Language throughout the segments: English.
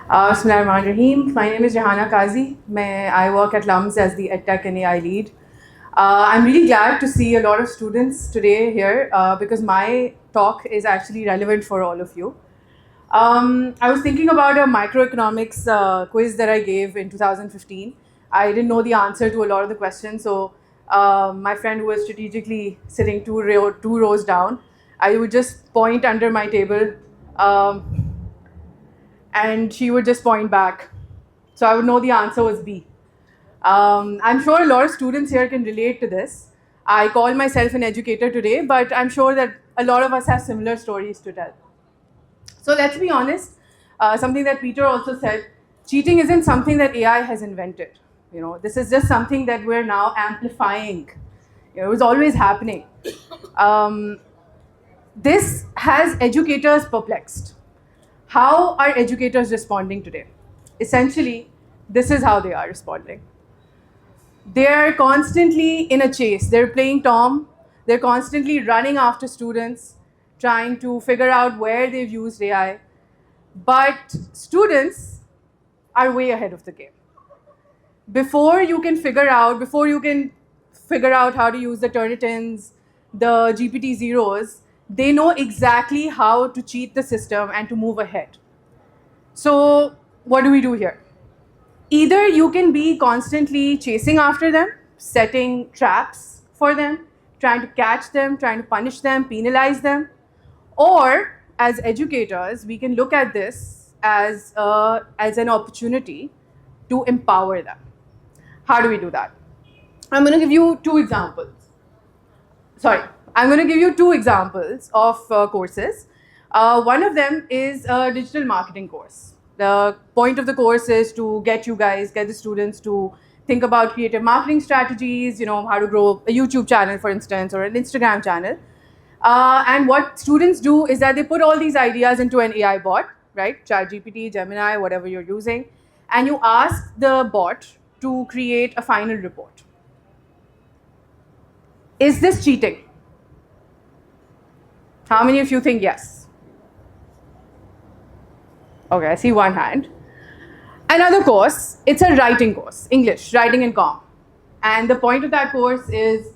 Bismillahirrahmanirrahim. My name is Jahana Kazi. I work at LUMS as the EdTech and AI lead. I'm really glad to see a lot of students today here because my talk is actually relevant for all of you. I was thinking about a microeconomics quiz that I gave in 2015. I didn't know the answer to a lot of the questions, so my friend who was strategically sitting two rows down, I would just point under my table. And she would just point back. So I would know the answer was B. I'm sure a lot of students here can relate to this. I call myself an educator today, but I'm sure that a lot of us have similar stories to tell. So let's be honest, something that Peter also said, cheating isn't something that AI has invented. This is just something that we're now amplifying. It was always happening. This has educators perplexed. How are educators responding today? Essentially, this is how they are responding. They're constantly in a chase. They're playing Tom. They're constantly running after students, trying to figure out where they've used AI. But students are way ahead of the game. Before you can figure out how to use the Turnitins, the GPT zeros, they know exactly how to cheat the system and to move ahead. So what do we do here? Either you can be constantly chasing after them, setting traps for them, trying to catch them, trying to punish them, penalize them, or as educators, we can look at this as an opportunity to empower them. How do we do that? I'm going to give you two examples. I'm going to give you two examples of courses. One of them is a digital marketing course. The point of the course is to get the students to think about creative marketing strategies, how to grow a YouTube channel, for instance, or an Instagram channel. And what students do is that they put all these ideas into an AI bot, right? ChatGPT, Gemini, whatever you're using. And you ask the bot to create a final report. Is this cheating? How many of you think yes? Okay, I see one hand. Another course, it's a writing course, English, writing and comm. And the point of that course is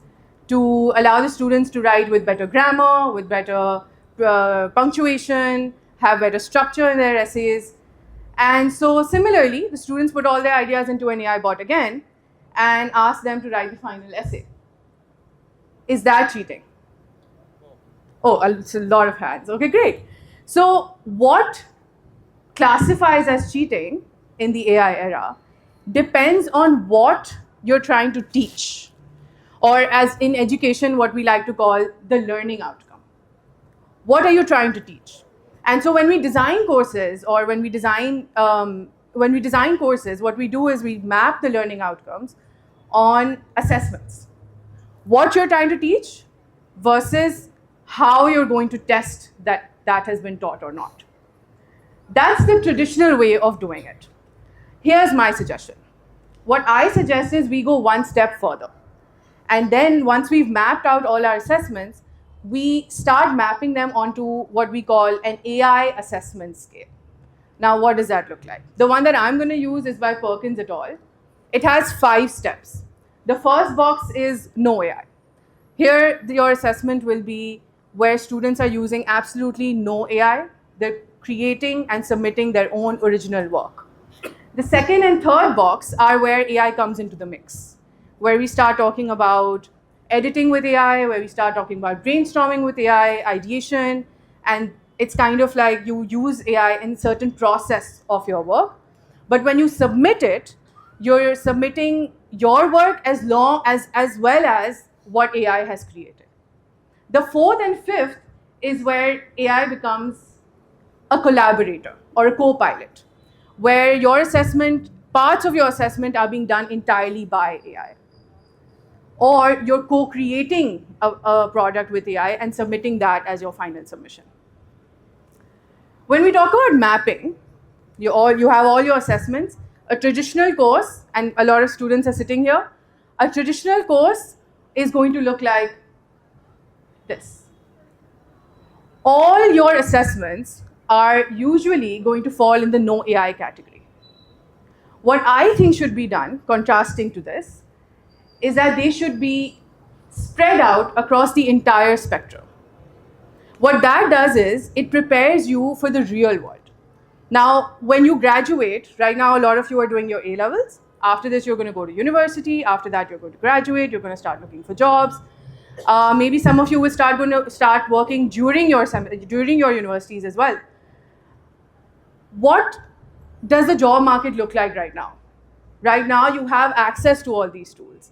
to allow the students to write with better grammar, with better punctuation, have better structure in their essays. And so similarly, the students put all their ideas into an AI bot again and ask them to write the final essay. Is that cheating? Oh, it's a lot of hands. Okay, great. So what classifies as cheating in the AI era depends on what you're trying to teach, or as in education, what we like to call the learning outcome. What are you trying to teach? And so when we design courses, or when we design courses, what we do is we map the learning outcomes on assessments. What you're trying to teach versus how you're going to test that has been taught or not. That's the traditional way of doing it. Here's my suggestion. What I suggest is we go one step further. And then once we've mapped out all our assessments, we start mapping them onto what we call an AI assessment scale. Now, what does that look like? The one that I'm going to use is by Perkins et al. It has 5 steps. The first box is no AI. Here, your assessment will be where students are using absolutely no AI. They're creating and submitting their own original work. The second and third box are where AI comes into the mix, where we start talking about editing with AI, where we start talking about brainstorming with AI, ideation, and it's kind of like you use AI in certain process of your work. But when you submit it, you're submitting your work as well as what AI has created. The fourth and fifth is where AI becomes a collaborator or a co-pilot, where parts of your assessment are being done entirely by AI. Or you're co-creating a product with AI and submitting that as your final submission. When we talk about mapping, you have all your assessments. A traditional course, and a lot of students are sitting here, a traditional course is going to look like this. All your assessments are usually going to fall in the no AI category. What I think should be done, contrasting to this, is that they should be spread out across the entire spectrum. What that does is it prepares you for the real world. Now, when you graduate, right now, a lot of you are doing your A levels. After this, you're going to go to university. After that, you're going to graduate. You're going to start looking for jobs. Maybe some of you will start working during your universities as well. What does the job market look like right now? Right now, you have access to all these tools.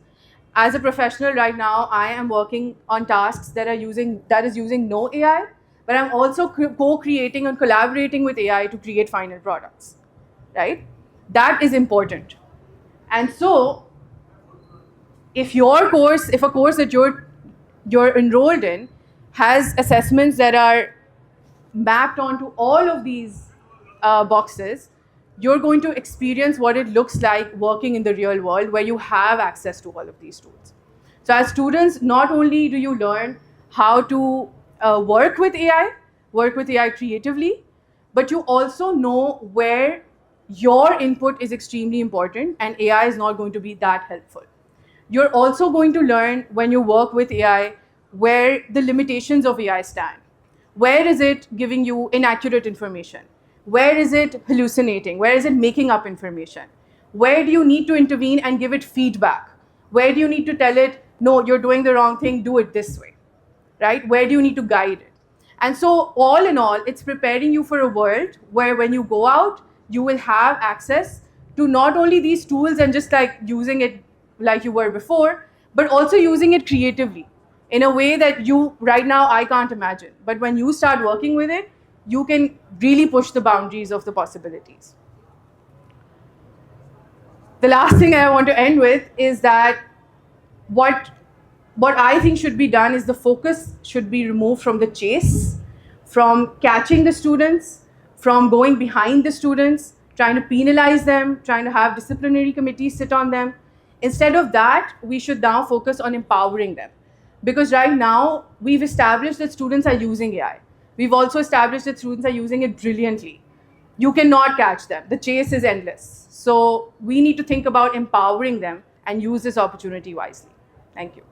As a professional right now, I am working on tasks that is using no AI, but I'm also co-creating and collaborating with AI to create final products, right? That is important. And so, if a course that you're enrolled in has assessments that are mapped onto all of these boxes, you're going to experience what it looks like working in the real world where you have access to all of these tools. So as students, not only do you learn how to work with AI creatively, but you also know where your input is extremely important and AI is not going to be that helpful. You're also going to learn when you work with AI where the limitations of AI stand. Where is it giving you inaccurate information? Where is it hallucinating? Where is it making up information? Where do you need to intervene and give it feedback? Where do you need to tell it, no, you're doing the wrong thing, do it this way, right? Where do you need to guide it? And so all in all, it's preparing you for a world where when you go out, you will have access to not only these tools and just like using it like you were before, but also using it creatively in a way that right now, I can't imagine. But when you start working with it, you can really push the boundaries of the possibilities. The last thing I want to end with is that what I think should be done is the focus should be removed from the chase, from catching the students, from going behind the students, trying to penalize them, trying to have disciplinary committees sit on them. Instead of that, we should now focus on empowering them. Because right now, we've established that students are using AI. We've also established that students are using it brilliantly. You cannot catch them. The chase is endless. So we need to think about empowering them and use this opportunity wisely. Thank you.